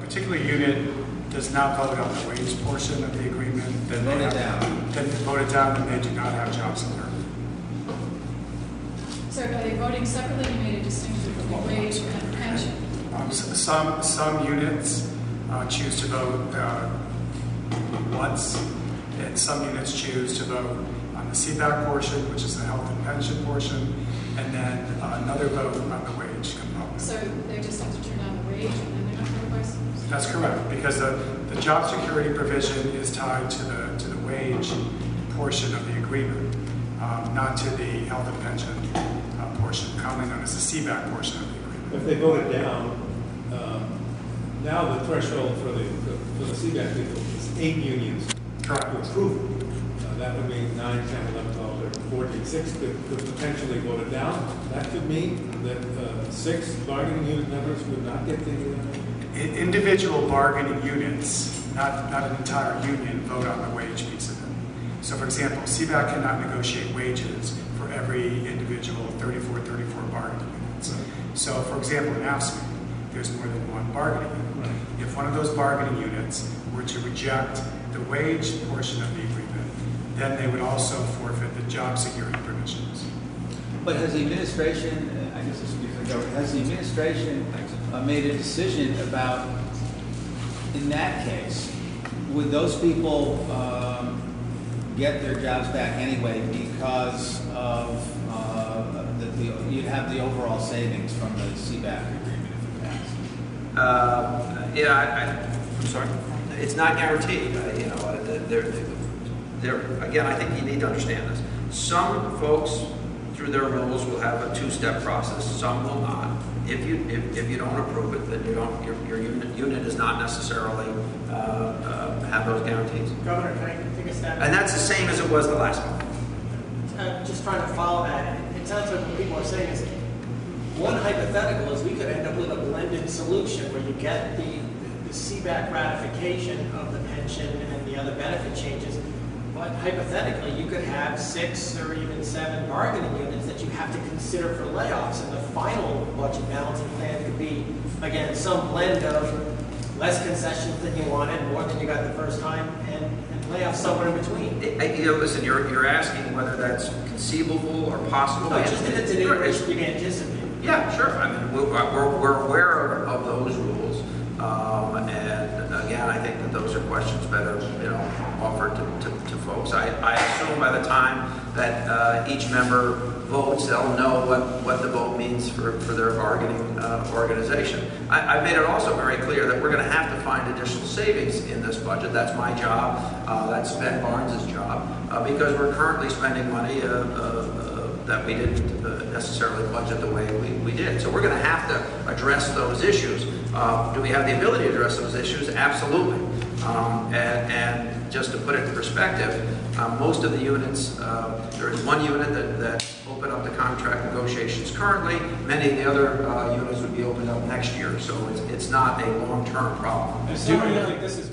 particular unit does not vote on the wage portion of the agreement, then they vote it down, and they do not have job security. So are they voting separately? You made a distinction between wage and pension. Some units choose to vote once, and some units choose to vote on the CBAC portion, which is the health and pension portion, and then another vote on the wage component. So they just have to turn down the wage, and then they're not going to buy some? That's correct, because the job security provision is tied to the wage portion of the agreement, not to the health and pension portion, commonly known as the CBAC portion of the agreement. If they voted down, now the threshold for the CBAC people is 8 unions. Correct. To approve it. That would mean 9, 10, 11, 12, 13, 14, 6 could potentially vote it down. That could mean that 6 bargaining unit members would not get the... Individual bargaining units, not an entire union, vote on the wage piece of it. So for example, CBAC cannot negotiate wages for every individual 34 bargaining units. So for example, in AFSCME, there's more than one bargaining unit. Right. If one of those bargaining units were to reject the wage portion of the agreement, then they would also forfeit the job security provisions. But has the administration, I guess this would be for the government, has the administration made a decision about, in that case, would those people get their jobs back anyway because of you'd have the overall savings from the CBAC agreement if it passed? I'm sorry. It's not guaranteed. Again, I think you need to understand this. Some folks, through their rules, will have a 2-step process. Some will not. If you don't approve it, then your unit does not necessarily have those guarantees. Governor, can I take a step? And that's the same as it was the last one. Just trying to follow that. It sounds like what people are saying is one hypothetical is we could end up with a blended solution where you get the CBAC ratification of the pension and the other benefit changes. But hypothetically, you could have 6 or even 7 bargaining units that you have to consider for layoffs, and the final budget balancing plan could be, again, some blend of less concessions than you wanted, more than you got the first time, and layoffs somewhere in between. Listen, you're asking whether that's conceivable or possible. No, just if it's an iteration you can anticipate. Yeah, sure. I mean, we're aware of those rules, and again, I think that those are questions better, offered to folks. I assume by the time that each member votes, they'll know what the vote means for their bargaining organization. I've made it also very clear that we're going to have to find additional savings in this budget. That's my job. That's Ben Barnes' job, because we're currently spending money that we didn't necessarily budget the way we did. So we're going to have to address those issues. Do we have the ability to address those issues? Absolutely. And just to put it in perspective, most of the units, there is one unit that opened up the contract negotiations currently. Many of the other units would be opened up next year. So it's not a long-term problem. Do you think this is